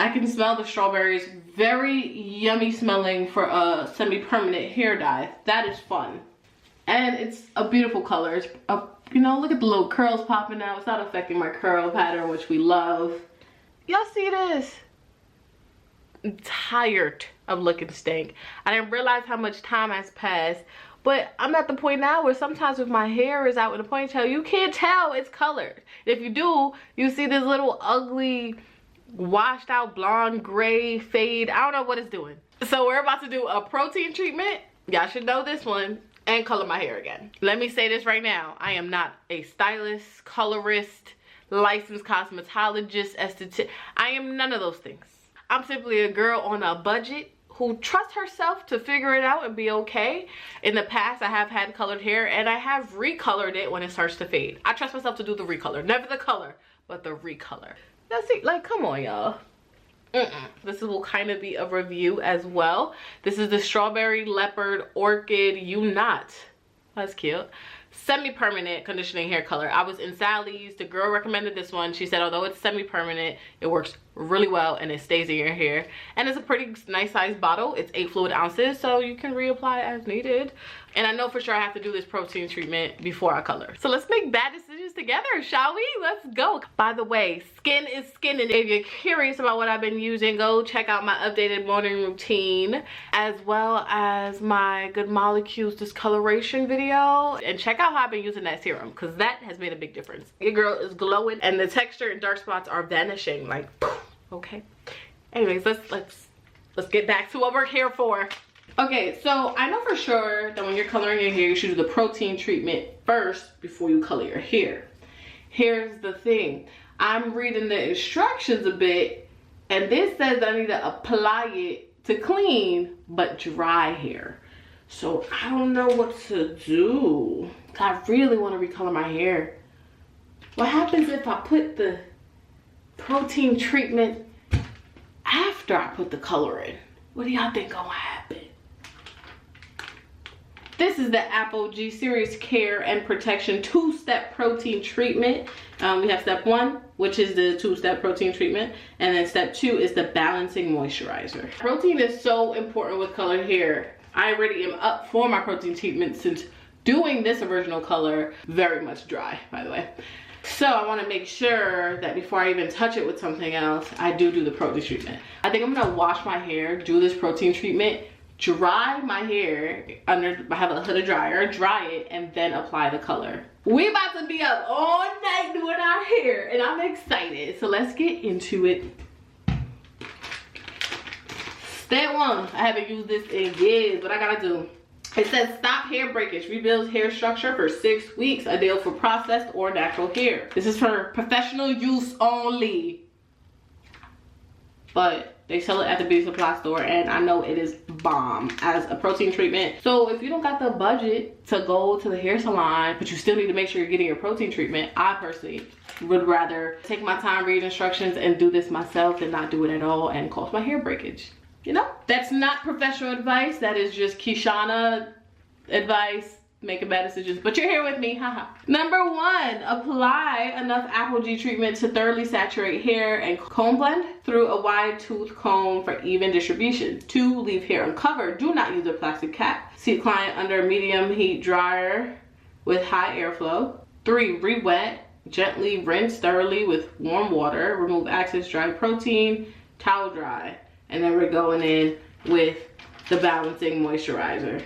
I can smell the strawberries. Very yummy smelling for a semi-permanent hair dye. That is fun. And it's a beautiful color. It's you know, look at the little curls popping out. It's not affecting my curl pattern, which we love. Y'all see this? I'm tired of looking stank. I didn't realize how much time has passed, but I'm at the point now where sometimes if my hair is out in a ponytail, you can't tell it's colored. If you do, you see this little ugly washed out blonde gray fade. I don't know what it's doing. So we're about to do a protein treatment. Y'all should know this one. And color my hair again. Let me say this right now. I am not a stylist, colorist, licensed cosmetologist, esthetician. I am none of those things. I'm simply a girl on a budget who trusts herself to figure it out and be okay. In the past, I have had colored hair and I have recolored it when it starts to fade. I trust myself to do the recolor. Never the color, but the recolor. Now see, like, come on, y'all. This will kind of be a review as well. This is the Strawberry Leopard Orchid Unite. That's cute. Semi-permanent conditioning hair color. I was in Sally's. The girl recommended this one. She said although it's semi-permanent, it works really well and it stays in your hair. And it's a pretty nice size bottle. It's 8 fluid ounces, so you can reapply as needed. And I know for sure I have to do this protein treatment before I color. So let's make bad decisions together, shall we? Let's go. By the way, skin is skin, and if you're curious about what I've been using, go check out my updated morning routine as well as my Good Molecules discoloration video, and check out how I've been using that serum because that has made a big difference. Your girl is glowing and the texture and dark spots are vanishing like poof. Okay, anyways, let's get back to what we're here for. Okay, so I know for sure that when you're coloring your hair, you should do the protein treatment first before you color your hair. Here's the thing. I'm reading the instructions a bit, and this says that I need to apply it to clean but dry hair. So I don't know what to do. I really want to recolor my hair. What happens if I put the protein treatment after I put the color in? What do y'all think gonna happen? This is the Aphogee Serious Care and Protection 2-step protein treatment. We have step 1, which is the 2-step protein treatment, and then step 2 is the balancing moisturizer. Protein is so important with colored hair. I already am up for my protein treatment since doing this original color, very much dry, by the way. So I want to make sure that before I even touch it with something else, I do the protein treatment. I think I'm gonna wash my hair, do this protein treatment, dry my hair under, I have a hooded dryer, dry it, and then apply the color. We about to be up all night doing our hair, and I'm excited. So let's get into it. Step 1, I haven't used this in years. What I gotta do? It says stop hair breakage, rebuilds hair structure for 6 weeks, ideal for processed or natural hair. This is for professional use only. But they sell it at the beauty supply store, and I know it is bomb as a protein treatment. So if you don't got the budget to go to the hair salon, but you still need to make sure you're getting your protein treatment, I personally would rather take my time, read instructions, and do this myself than not do it at all and cause my hair breakage. You know, that's not professional advice. That is just Kishana advice, making bad decisions. But you're here with me, haha. Number 1, apply enough Aphogee treatment to thoroughly saturate hair and comb blend through a wide tooth comb for even distribution. 2, leave hair uncovered. Do not use a plastic cap. Seat client under medium heat dryer with high airflow. 3, re-wet. Gently rinse thoroughly with warm water. Remove excess dry protein. Towel dry. And then we're going in with the balancing moisturizer.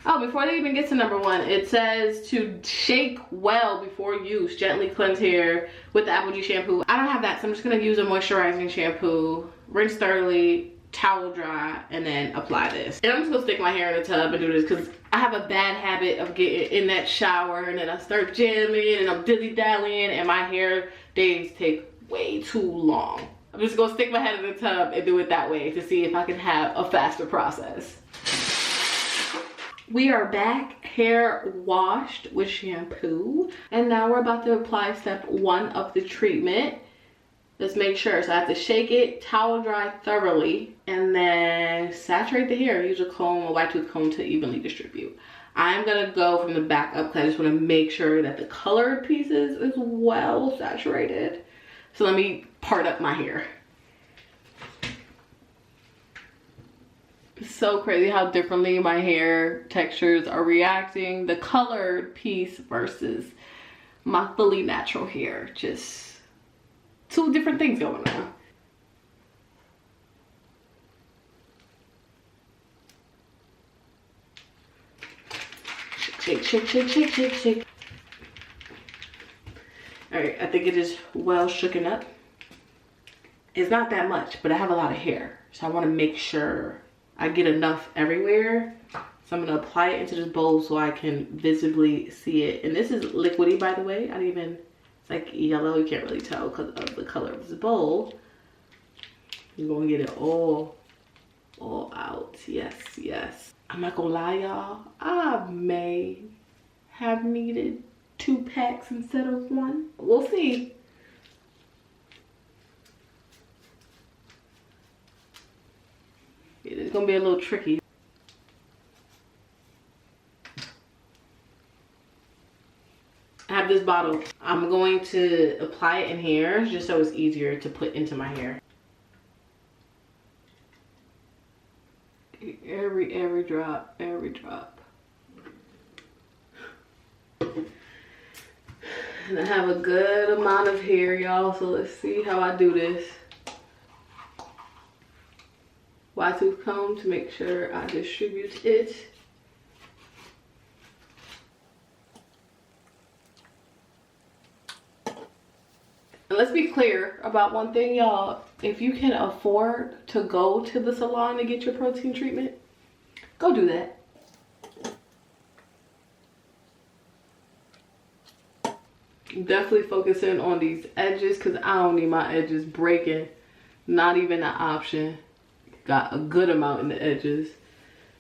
Oh, before they even get to number 1, it says to shake well before use. Gently cleanse hair with the Apoghee shampoo. I don't have that, so I'm just gonna use a moisturizing shampoo. Rinse thoroughly, towel dry, and then apply this. And I'm just gonna stick my hair in the tub and do this because I have a bad habit of getting in that shower and then I start jamming and I'm dilly-dallying and my hair days take way too long. I'm just gonna stick my head in the tub and do it that way to see if I can have a faster process. We are back, hair washed with shampoo, and now we're about to apply step 1 of the treatment. Let's make sure. So I have to shake it, towel dry thoroughly, and then saturate the hair. Use a comb, a wide tooth comb to evenly distribute. I'm gonna go from the back up because I just want to make sure that the colored pieces is well saturated. So let me part up my hair. so crazy how differently my hair textures are reacting. The colored piece versus my fully natural hair. Just two different things going on. Shake, shake, shake, shake, shake, shake. All right, I think it is well shooken up. It's not that much, but I have a lot of hair. So I want to make sure I get enough everywhere. So I'm going to apply it into this bowl so I can visibly see it. And this is liquidy, by the way. I didn't even, it's like yellow. You can't really tell because of the color of this bowl. You're going to get it all out. Yes, yes. I'm not going to lie, y'all. I may have needed 2 packs instead of 1. We'll see. It's gonna be a little tricky. I have this bottle. I'm going to apply it in here just so it's easier to put into my hair. Every drop, every drop. And I have a good amount of hair, y'all, so let's see how I do this. Wide tooth comb to make sure I distribute it. And let's be clear about one thing, y'all. If you can afford to go to the salon to get your protein treatment, go do that. Definitely focusing on these edges because I don't need my edges breaking. Not even an option. Got a good amount in the edges.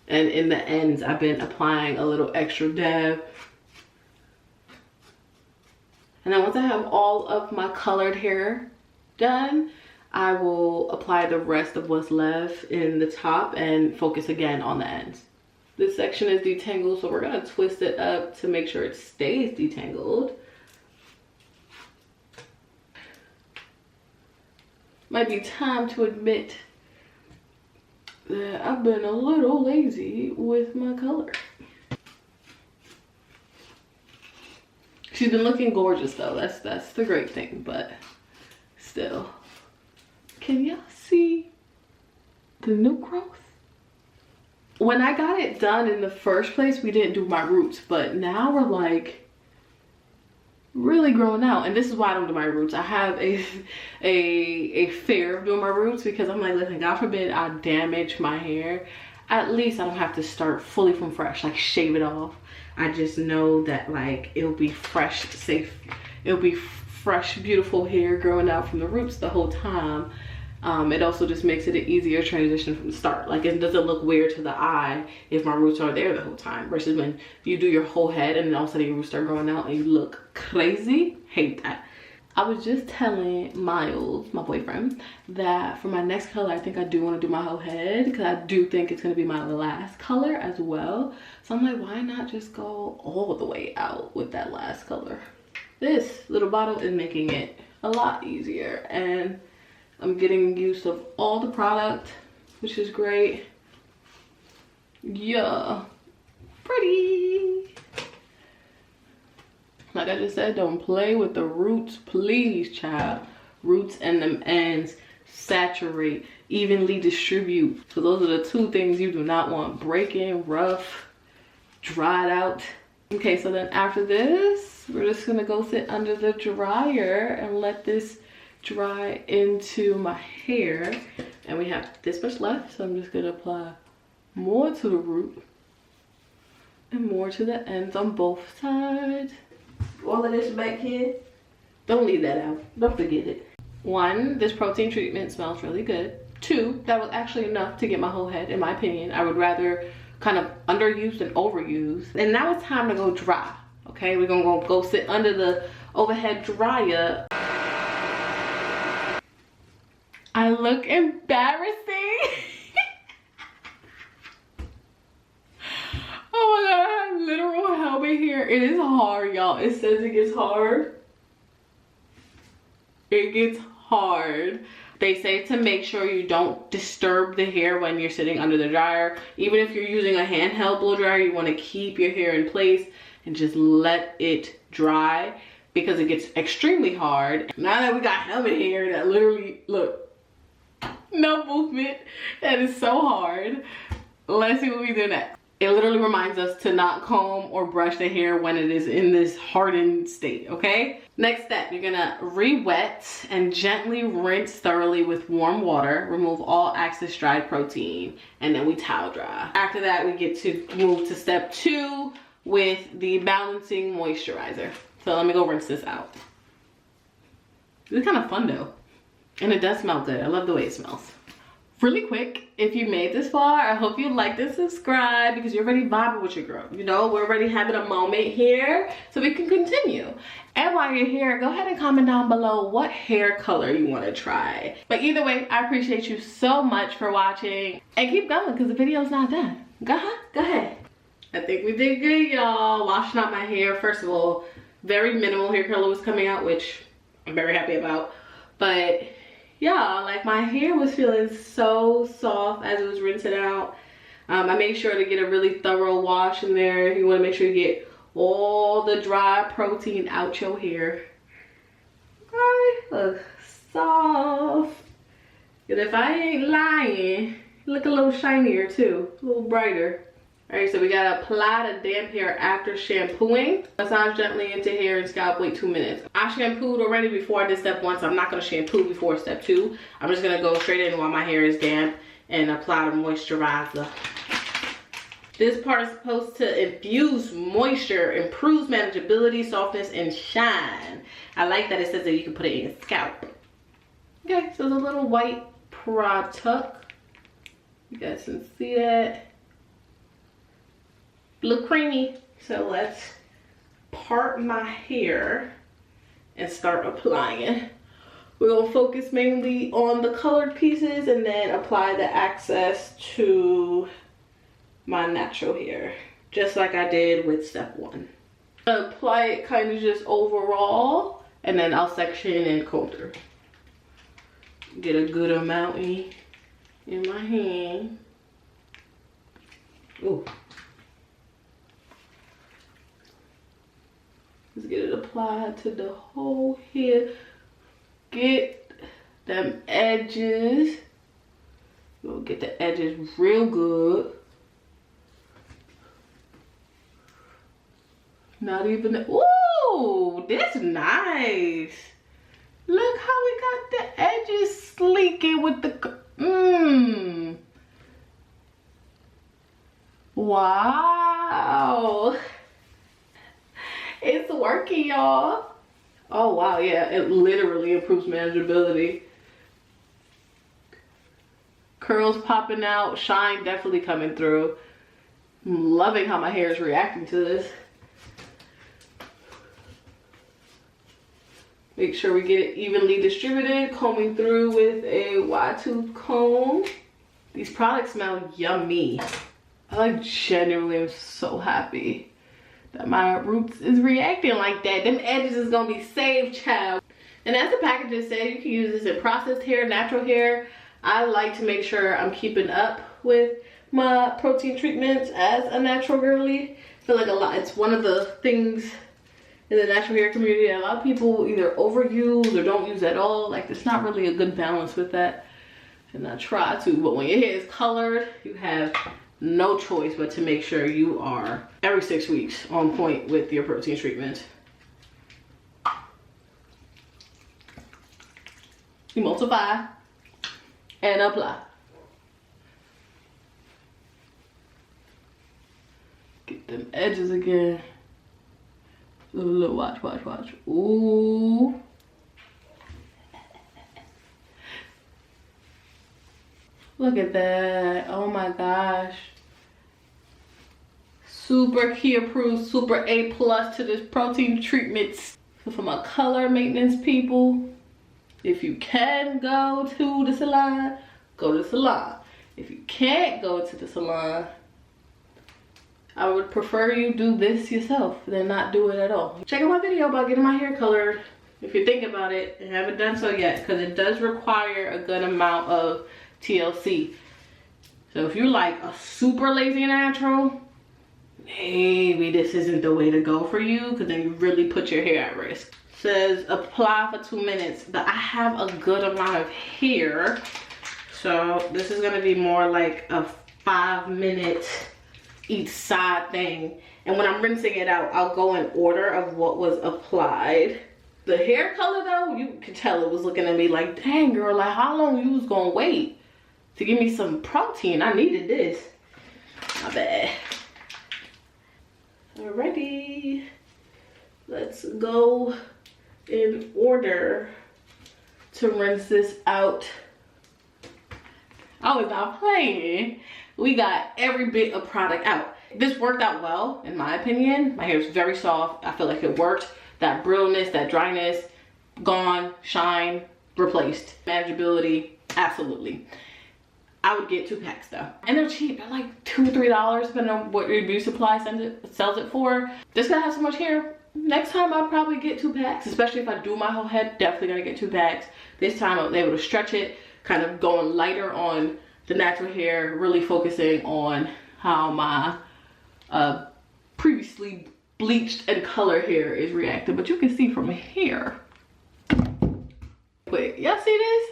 And in the ends, I've been applying a little extra dab. And then once I have all of my colored hair done, I will apply the rest of what's left in the top and focus again on the ends. This section is detangled, so we're gonna twist it up to make sure it stays detangled. Might be time to admit that I've been a little lazy with my color. She's been looking gorgeous though. That's the great thing, but still. Can y'all see the new growth? When I got it done in the first place, we didn't do my roots, but now we're like really growing out. And this is why I don't do my roots. I have a fear of doing my roots because I'm like, listen, God forbid I damage my hair. At least I don't have to start fully from fresh, like shave it off. I just know that like it'll be fresh, safe. It'll be fresh, beautiful hair growing out from the roots the whole time. It also just makes it an easier transition from the start. Like it doesn't look weird to the eye if my roots are there the whole time, versus when you do your whole head and then all of a sudden your roots start growing out and you look crazy. Hate that. I was just telling Miles, my boyfriend, that for my next color, I think I do want to do my whole head because I do think it's going to be my last color as well. So I'm like, why not just go all the way out with that last color? This little bottle is making it a lot easier, and I'm getting use of all the product, which is great. Yeah, pretty. Like I just said, don't play with the roots, please, child. Roots and them ends, saturate, evenly distribute. So those are the 2 things you do not want: breaking, rough, dried out. Okay, so then after this, we're just gonna go sit under the dryer and let this dry into my hair. And we have this much left, so I'm just gonna apply more to the root and more to the ends on both sides. All of this back here, don't leave that out, don't forget it. 1, this protein treatment smells really good. 2, that was actually enough to get my whole head, in my opinion. I would rather kind of underuse than overuse. And now it's time to go dry. Okay, we're gonna go sit under the overhead dryer. I look embarrassing. Oh my god, I have literal helmet here. It is hard, y'all. It says it gets hard. It gets hard. They say to make sure you don't disturb the hair when you're sitting under the dryer. Even if you're using a handheld blow dryer, you want to keep your hair in place and just let it dry, because it gets extremely hard. Now that we got helmet hair that literally, look, no movement, that is so hard. Let's see what we do next. It literally reminds us to not comb or brush the hair when it is in this hardened state, okay? Next step, you're gonna re-wet and gently rinse thoroughly with warm water. Remove all excess dried protein, and then we towel dry. After that, we get to move to step 2 with the balancing moisturizer. So let me go rinse this out. It's kind of fun though. And it does smell good. I love the way it smells. Really quick, if you made this far, I hope you liked and subscribe, because you're already vibing with your girl. You know, we're already having a moment here, so we can continue. And while you're here, go ahead and comment down below what hair color you want to try. But either way, I appreciate you so much for watching. And keep going, because the video's not done. Go ahead. I think we did good, y'all. Washing out my hair. First of all, very minimal hair color was coming out, which I'm very happy about. But yeah, like my hair was feeling so soft as it was rinsing out. I made sure to get a really thorough wash in there. You want to make sure you get all the dry protein out your hair. Okay, look soft. And if I ain't lying, look a little shinier too, a little brighter. Alright, so we gotta apply the damp hair after shampooing. Massage gently into hair and scalp, wait 2 minutes. I shampooed already before I did step 1, so I'm not gonna shampoo before step 2. I'm just gonna go straight in while my hair is damp and apply the moisturizer. This part is supposed to infuse moisture, improves manageability, softness, and shine. I like that it says that you can put it in your scalp. Okay, so the little white product. You guys can see that. Look creamy. So let's part my hair and start applying. We're gonna focus mainly on the colored pieces and then apply the excess to my natural hair, just like I did with step 1. Apply it kind of just overall, and then I'll section and comb through. Get a good amount in my hand. Ooh. Let's get it applied to the whole hair. Get them edges. We'll get the edges real good. Not even, ooh, this is nice. Look how we got the edges sleeking with the, Wow. It's working, y'all. Oh wow, yeah, it literally improves manageability. Curls popping out, shine definitely coming through. I'm loving how my hair is reacting to this. Make sure we get it evenly distributed, combing through with a wide tooth comb. These products smell yummy. I like genuinely am so happy that my roots is reacting like that. Them edges is gonna be saved, child. And as the packages say, you can use this in processed hair, natural hair. I like to make sure I'm keeping up with my protein treatments as a natural girly. I feel like it's one of the things in the natural hair community that a lot of people either overuse or don't use at all. Like, there's not really a good balance with that. And I try to, but when your hair is colored, you have no choice but to make sure you are every 6 weeks on point with your protein treatment. Emulsify and apply. Get them edges again. Look, watch, watch, watch. Ooh. Look at that. Oh my gosh. Super key approved, super A+ to this protein treatments. So for my color maintenance people, if you can go to the salon, go to the salon. If you can't go to the salon, I would prefer you do this yourself than not do it at all. Check out my video about getting my hair colored if you think about it and haven't done so yet, because it does require a good amount of TLC. So if you like a super lazy natural, maybe this isn't the way to go for you, because then you really put your hair at risk. It says apply for 2 minutes, but I have a good amount of hair, so this is gonna be more like a 5-minute each side thing. And when I'm rinsing it out, I'll go in order of what was applied. The hair color though, you could tell it was looking at me like, dang girl, like how long you was gonna wait to give me some protein? I needed this. My bad. Alrighty, let's go in order to rinse this out. I was not playing. We got every bit of product out. This worked out well, in my opinion. My hair is very soft. I feel like it worked. That brilliance, that dryness, gone, shine, replaced. Manageability, absolutely. I would get 2 packs though. And they're cheap, they're like $2 or $3, depending on what your beauty supply sells it for. This gonna have so much hair. Next time I'll probably get 2 packs, especially if I do my whole head, definitely gonna get 2 packs. This time I was able to stretch it, kind of going lighter on the natural hair, really focusing on how my previously bleached and colored hair is reacting. But you can see from here. Wait, y'all see this?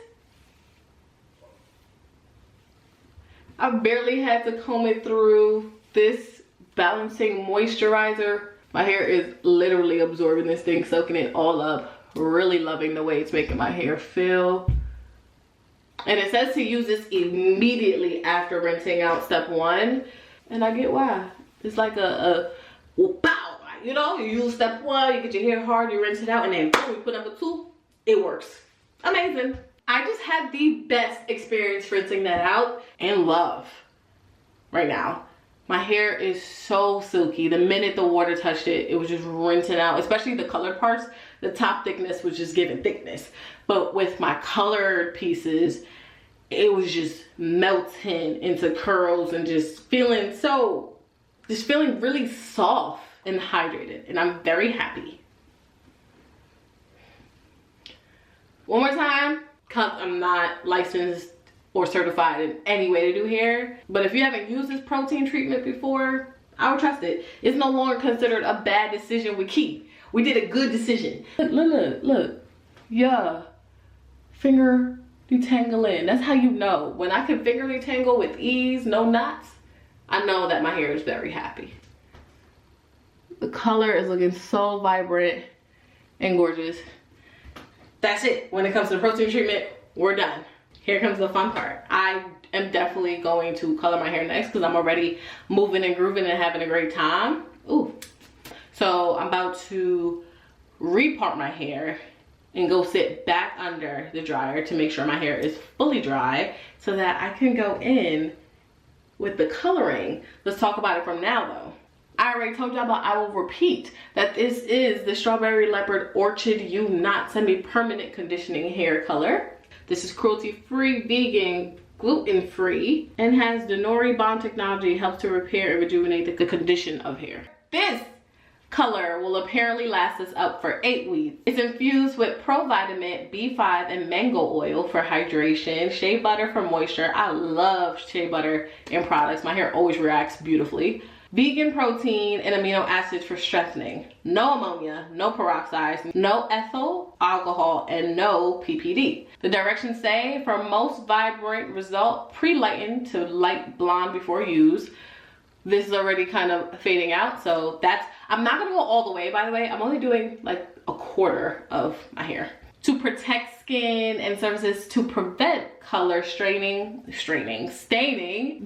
I barely had to comb it through. This balancing moisturizer, my hair is literally absorbing this thing, soaking it all up. Really loving the way it's making my hair feel. And it says to use this immediately after rinsing out step 1. And I get why. It's like a pow, you know, you use step 1, you get your hair hard, you rinse it out, and then boom, you put number 2, it works. Amazing. I just had the best experience rinsing that out and love right now. My hair is so silky. The minute the water touched it, it was just rinsing out, especially the colored parts. The top thickness was just giving thickness. But with my colored pieces, it was just melting into curls and just feeling really soft and hydrated. And I'm very happy. One more time. I'm not licensed or certified in any way to do hair, but if you haven't used this protein treatment before, I would trust it. It's no longer considered a bad decision with Key. We did a good decision. Look. Yeah. Finger detangling. That's how you know. When I can finger detangle with ease, no knots, I know that my hair is very happy. The color is looking so vibrant and gorgeous. That's it. When it comes to the protein treatment, we're done. Here comes the fun part. I am definitely going to color my hair next because I'm already moving and grooving and having a great time. Ooh. So I'm about to repart my hair and go sit back under the dryer to make sure my hair is fully dry so that I can go in with the coloring. Let's talk about it from now though. I already told y'all, but I will repeat that this is the Strawberry Leopard Orchid U Knot Semi-Permanent Conditioning Hair Color. This is cruelty-free, vegan, gluten-free, and has the Nori Bond technology, helps to repair and rejuvenate the condition of hair. This color will apparently last us up for 8 weeks. It's infused with provitamin B5 and mango oil for hydration, shea butter for moisture. I love shea butter in products. My hair always reacts beautifully. Vegan protein and amino acids for strengthening. No ammonia, no peroxides, no ethyl alcohol, and no PPD. The directions say for most vibrant result, pre-lighten to light blonde before use. This is already kind of fading out, so I'm not gonna go all the way, by the way. I'm only doing like a quarter of my hair. To protect skin and surfaces to prevent color staining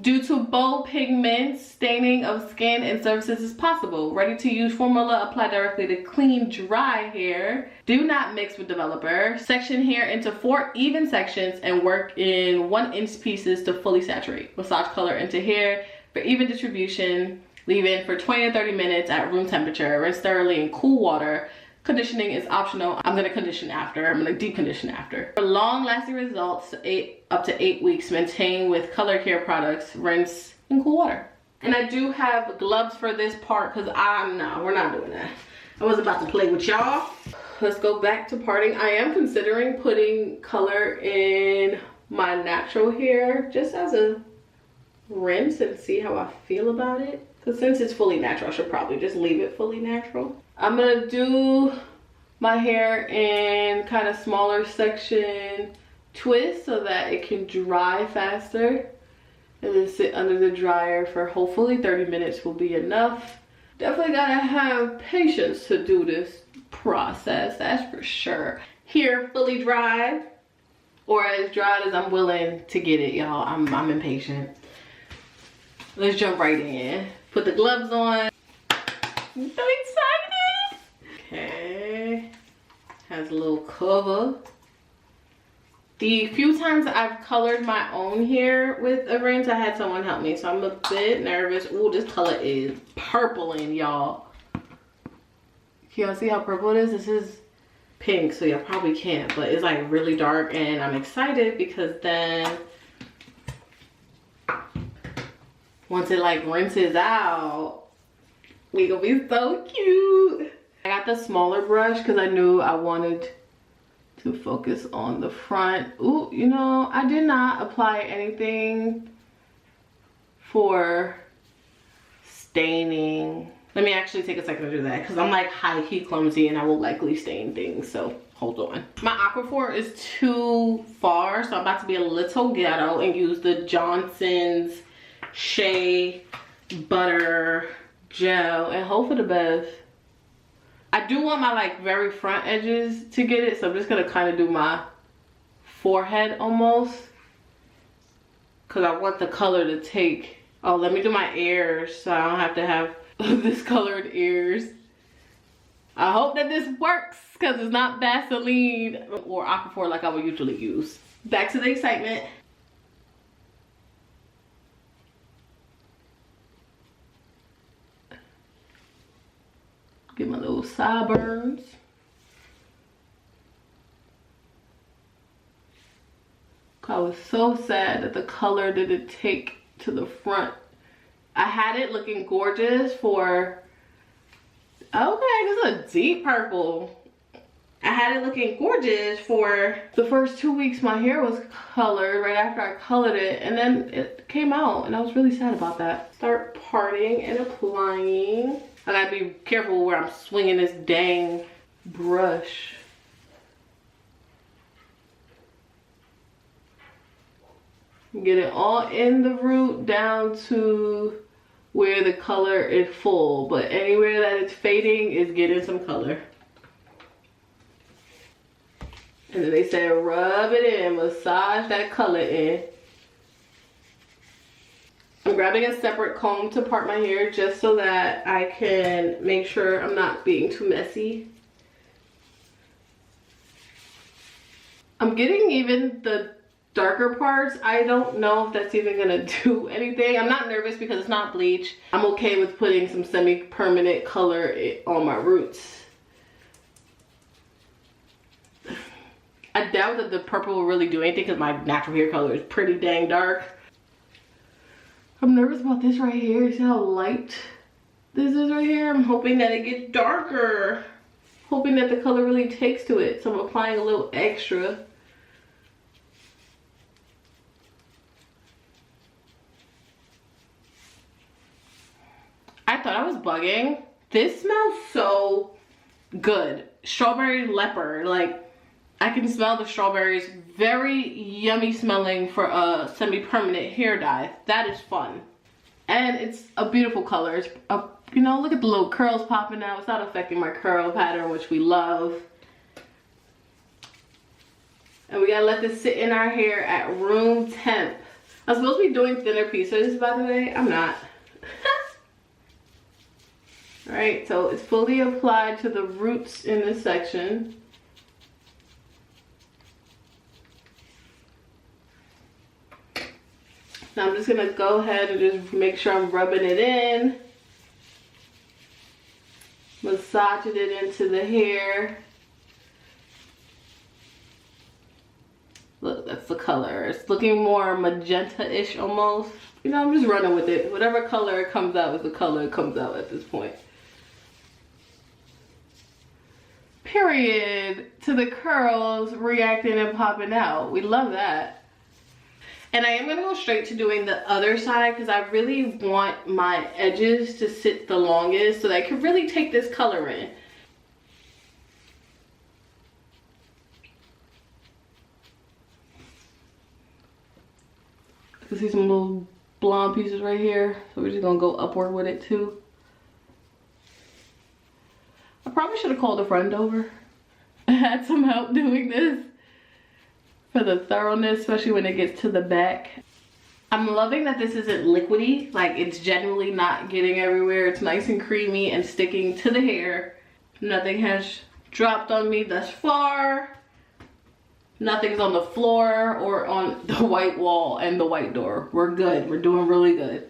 due to bold pigment, staining of skin and surfaces is possible. Ready to use formula applied directly to clean, dry hair. Do not mix with developer. Section hair into 4 even sections and work in 1-inch pieces to fully saturate. Massage color into hair for even distribution. Leave in for 20 to 30 minutes at room temperature. Rinse thoroughly in cool water. Conditioning is optional. I'm gonna condition after. I'm gonna deep condition after. For long lasting results, up to 8 weeks, maintain with color care products. Rinse in cool water. And I do have gloves for this part because we're not doing that. I was about to play with y'all. let's go back to parting. I am considering putting color in my natural hair just as a rinse and see how I feel about it. Because since it's fully natural, I should probably just leave it fully natural. I'm gonna do my hair in kind of smaller section twist so that it can dry faster, and then sit under the dryer for hopefully 30 minutes will be enough. Definitely gotta have patience to do this process, that's for sure. Here, fully dried, or as dried as I'm willing to get it, y'all. I'm impatient. Let's jump right in. Put the gloves on. I'm so excited. Okay. Has a little cover. The few times I've colored my own hair with a rinse, I had someone help me, so I'm a bit nervous. Ooh, this color is purpling, y'all. Can y'all see how purple it is? This is pink, so y'all probably can't, but it's like really dark, and I'm excited because then once it like rinses out, we gonna be so cute. I got the smaller brush because I knew I wanted to focus on the front. Ooh, you know, I did not apply anything for staining. Let me actually take a second to do that because I'm like high-key clumsy and I will likely stain things, so hold on. My Aquaphor is too far, so I'm about to be a little ghetto and use the Johnson's Shea Butter Gel and hope for the best. I do want my like very front edges to get it, so I'm just gonna kind of do my forehead almost, because I want the color to take. Oh, let me do my ears so I don't have to have this colored ears. I hope that this works because it's not Vaseline or Aquaphor like I would usually use. Back to the excitement. Get my little sideburns. I was so sad that the color didn't take to the front. I had it looking gorgeous for, okay, this is a deep purple. I had it looking gorgeous for the first 2 weeks my hair was colored, right after I colored it, and then it came out and I was really sad about that. Start parting and applying. I gotta be careful where I'm swinging this dang brush. Get it all in the root down to where the color is full, but anywhere that it's fading is getting some color. And then they say rub it in, massage that color in. I'm grabbing a separate comb to part my hair just so that I can make sure I'm not being too messy. I'm getting even the darker parts. I don't know if that's even gonna do anything. I'm not nervous because it's not bleach. I'm okay with putting some semi-permanent color on my roots. I doubt that the purple will really do anything because my natural hair color is pretty dang dark. I'm nervous about this right here. See how light this is right here? I'm hoping that it gets darker. Hoping that the color really takes to it. So I'm applying a little extra. I thought I was bugging. This smells so good. Strawberry Leopard. Like, I can smell the strawberries. Very yummy smelling for a semi-permanent hair dye. That is fun. And it's a beautiful color. It's a, you know, look at the little curls popping out. It's not affecting my curl pattern, which we love. And we gotta let this sit in our hair at room temp. I'm supposed to be doing thinner pieces, by the way. I'm not. Alright, so it's fully applied to the roots in this section. Now I'm just gonna go ahead and just make sure I'm rubbing it in. Massaging it into the hair. Look, that's the color. It's looking more magenta-ish almost. You know, I'm just running with it. Whatever color it comes out is the color it comes out at this point. period to the curls reacting and popping out. We love that. And I am gonna go straight to doing the other side because I really want my edges to sit the longest so that I can really take this color in. I can see some little blonde pieces right here, so we're just gonna go upward with it too. I probably should have called a friend over. I had some help doing this for the thoroughness, especially when it gets to the back. I'm loving that this isn't liquidy, like it's generally not getting everywhere. It's nice and creamy and sticking to the hair. Nothing has dropped on me thus far. Nothing's on the floor or on the white wall and the white door. We're good. We're doing really good.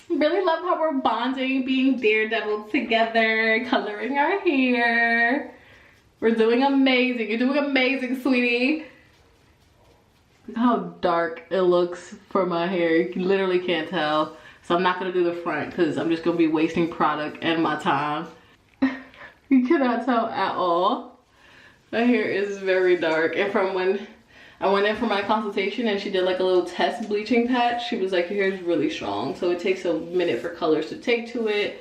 Really love how we're bonding, being daredevil together, coloring our hair. We're doing amazing. You're doing amazing, sweetie. Look how dark it looks for my hair. You literally can't tell. So I'm not going to do the front because I'm just going to be wasting product and my time. You cannot tell at all. My hair is very dark, and from when I went in for my consultation and she did like a little test bleaching patch, she was like, your hair is really strong, so it takes a minute for colors to take to it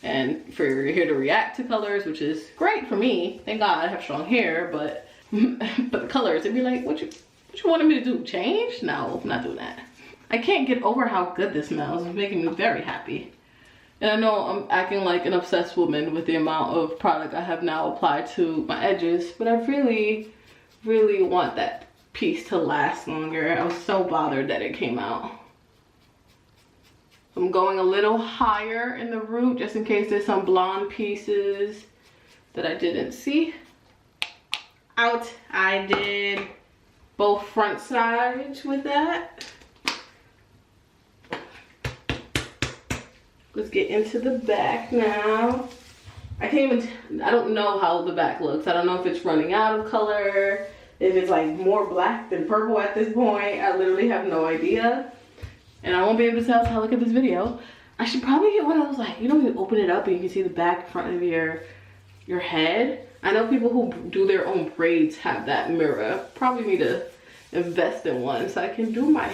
and for your hair to react to colors, which is great for me. Thank God I have strong hair, but the colors, it'd be like, what you wanted me to do, change? No, I'm not doing that. I can't get over how good this smells. It's making me very happy. And I know I'm acting like an obsessed woman with the amount of product I have now applied to my edges, but I really, really want that piece to last longer. I was so bothered that it came out. I'm going a little higher in the root just in case there's some blonde pieces that I didn't see. Out. I did both front sides with that. Let's get into the back now. I don't know how the back looks. I don't know if it's running out of color, if it's like more black than purple at this point. I literally have no idea. And I won't be able to tell until I look at this video. I should probably get one of those, like, you know, you open it up and you can see the back front of your head. I know people who do their own braids have that mirror. Probably need to invest in one so I can do my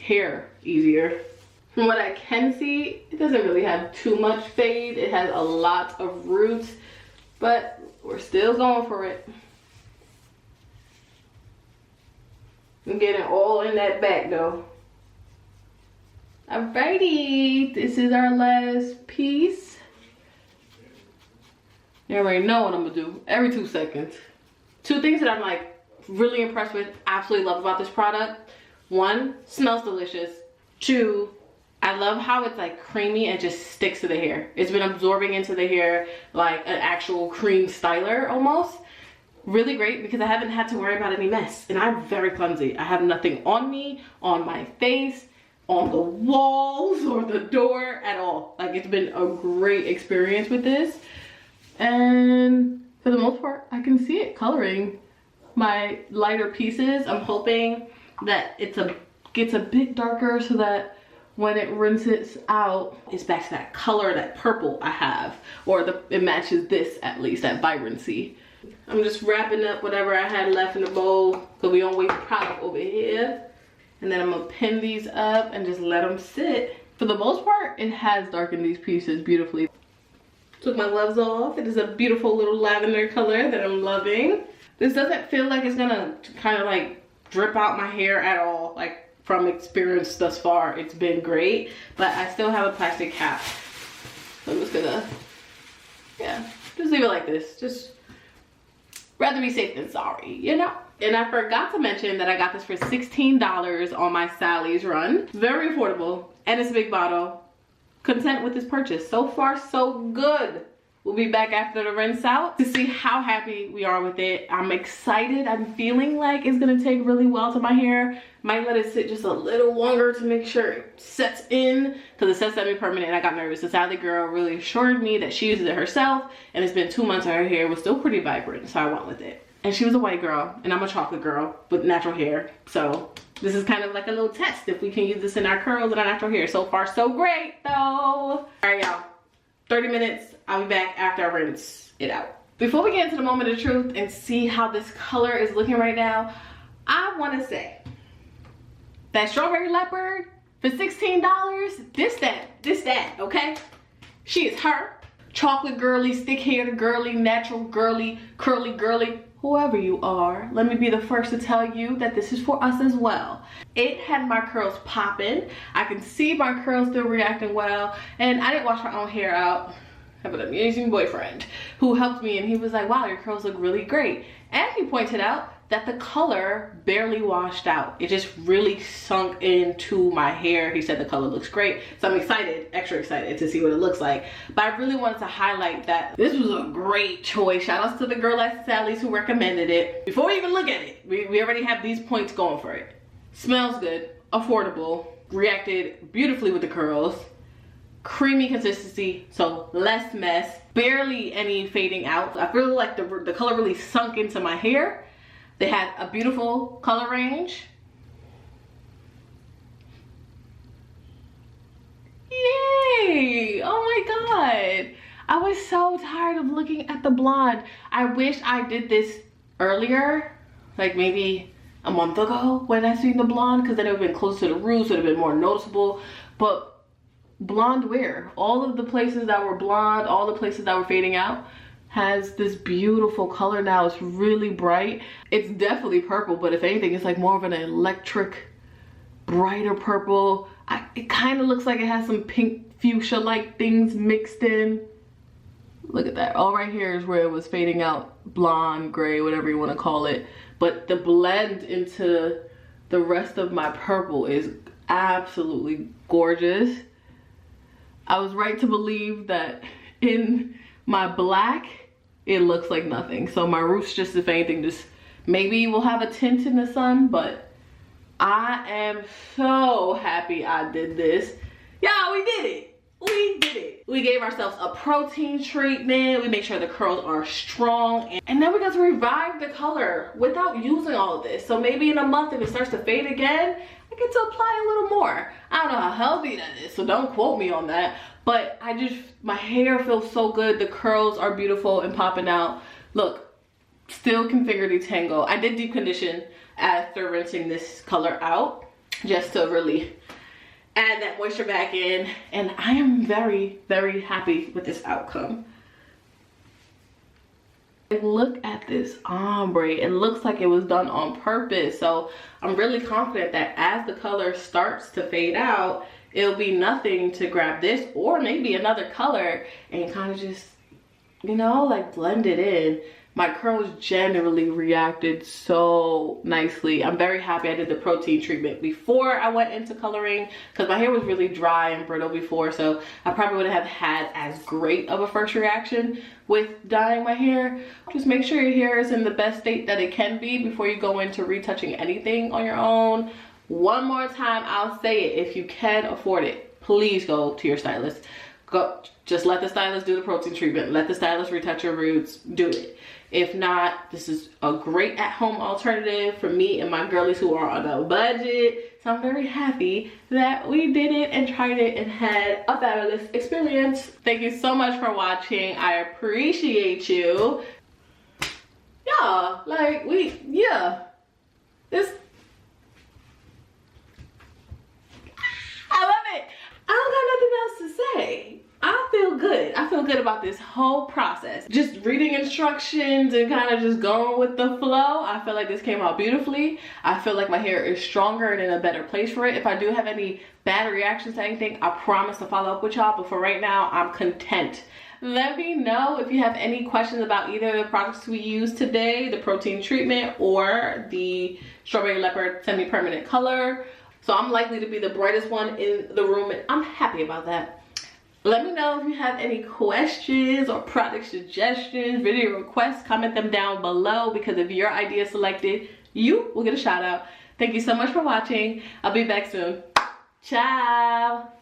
hair easier. From what I can see, it doesn't really have too much fade. It has a lot of roots, but we're still going for it. I'm getting all in that back though. Alrighty, this is our last piece. You already know what I'm gonna do every 2 seconds. Two things that I'm like really impressed with, absolutely love about this product. One, smells delicious. Two, I love how it's like creamy and just sticks to the hair. It's been absorbing into the hair like an actual cream styler almost. Really great because I haven't had to worry about any mess. And I'm very clumsy. I have nothing on me, on my face, on the walls or the door at all. Like, it's been a great experience with this. And for the most part, I can see it coloring my lighter pieces. I'm hoping that it gets a bit darker so that when it rinses out, it's back to that color, that purple I have, or it matches this at least, that vibrancy. I'm just wrapping up whatever I had left in the bowl because we don't waste product over here. And then I'm gonna pin these up and just let them sit. For the most part, it has darkened these pieces beautifully. Took my gloves off. It is a beautiful little lavender color that I'm loving. This doesn't feel like it's gonna kind of like drip out my hair at all. Like, from experience thus far, it's been great, but I still have a plastic cap. So I'm just gonna, yeah, just leave it like this. Just rather be safe than sorry, you know? And I forgot to mention that I got this for $16 on my Sally's run. Very affordable, and it's a big bottle. Content with this purchase. So far, so good. We'll be back after the rinse out to see how happy we are with it. I'm excited. I'm feeling like it's gonna take really well to my hair. Might let it sit just a little longer to make sure it sets in, because it says semi-permanent and I got nervous. The Sally girl really assured me that she uses it herself and it's been 2 months and her hair was still pretty vibrant, so I went with it. And she was a white girl and I'm a chocolate girl with natural hair. So this is kind of like a little test if we can use this in our curls and our natural hair. So far, so great though. All right, y'all. 30 minutes. I'll be back after I rinse. it out. Before we get into the moment of truth and see how this color is looking right now, I want to say that Strawberry Leopard for $16, this, that, okay? She is her. Chocolate girly, stick hair girly, natural girly, curly girly, whoever you are, let me be the first to tell you that this is for us as well. It had my curls popping. I can see my curls still reacting well, and I didn't wash my own hair out. I have an amazing boyfriend who helped me, and he was like, wow, your curls look really great. And he pointed out that the color barely washed out. It just really sunk into my hair. He said the color looks great. So I'm excited, extra excited to see what it looks like. But I really wanted to highlight that this was a great choice. Shout outs to the girl at Sally's who recommended it. Before we even look at it, we already have these points going for it. Smells good, affordable, reacted beautifully with the curls, creamy consistency, so less mess, barely any fading out. I feel like the color really sunk into my hair. They had a beautiful color range. Yay! Oh my god. I was so tired of looking at the blonde. I wish I did this earlier, like maybe a month ago when I seen the blonde, because then it would have been closer to the roots, it would have been more noticeable. But blonde where? All of the places that were blonde, all the places that were fading out, has this beautiful color now. It's really bright. It's definitely purple, but if anything, it's like more of an electric, brighter purple. It kind of looks like it has some pink fuchsia-like things mixed in. Look at that. All right here is where it was fading out, blonde, gray, whatever you want to call it. But the blend into the rest of my purple is absolutely gorgeous. I was right to believe that in my black, it looks like nothing. So my roots, just if anything, just maybe will have a tint in the sun, but I am so happy I did this. Y'all, we did it. We did it. We gave ourselves a protein treatment. We made sure the curls are strong. And then we got to revive the color without using all of this. So maybe in a month, if it starts to fade again, I get to apply a little more. I don't know how healthy that is, so don't quote me on that. But my hair feels so good. The curls are beautiful and popping out. Look, still can finger detangle. I did deep condition after rinsing this color out, just to really add that moisture back in. And I am very, very happy with this outcome. Look at this ombre. It looks like it was done on purpose. So I'm really confident that as the color starts to fade out, it'll be nothing to grab this or maybe another color and kind of just, you know, like blend it in. My curls generally reacted so nicely. I'm very happy I did the protein treatment before I went into coloring, because my hair was really dry and brittle before, so I probably wouldn't have had as great of a first reaction with dyeing my hair. Just make sure your hair is in the best state that it can be before you go into retouching anything on your own. One more time, I'll say it. If you can afford it, please go to your stylist. Just let the stylist do the protein treatment. Let the stylist retouch your roots. Do it. If not, this is a great at-home alternative for me and my girlies who are on a budget. So I'm very happy that we did it and tried it and had a fabulous experience. Thank you so much for watching. I appreciate you. Yeah, like this. I love it. I don't got nothing else to say. I feel good. I feel good about this whole process. Just reading instructions and kind of just going with the flow. I feel like this came out beautifully. I feel like my hair is stronger and in a better place for it. If I do have any bad reactions to anything, I promise to follow up with y'all. But for right now, I'm content. Let me know if you have any questions about either of the products we used today, the protein treatment or the Strawberry Leopard semi-permanent color. So I'm likely to be the brightest one in the room, and I'm happy about that. Let me know if you have any questions or product suggestions, video requests. Comment them down below, because if your idea is selected, you will get a shout out. Thank you so much for watching. I'll be back soon. Ciao.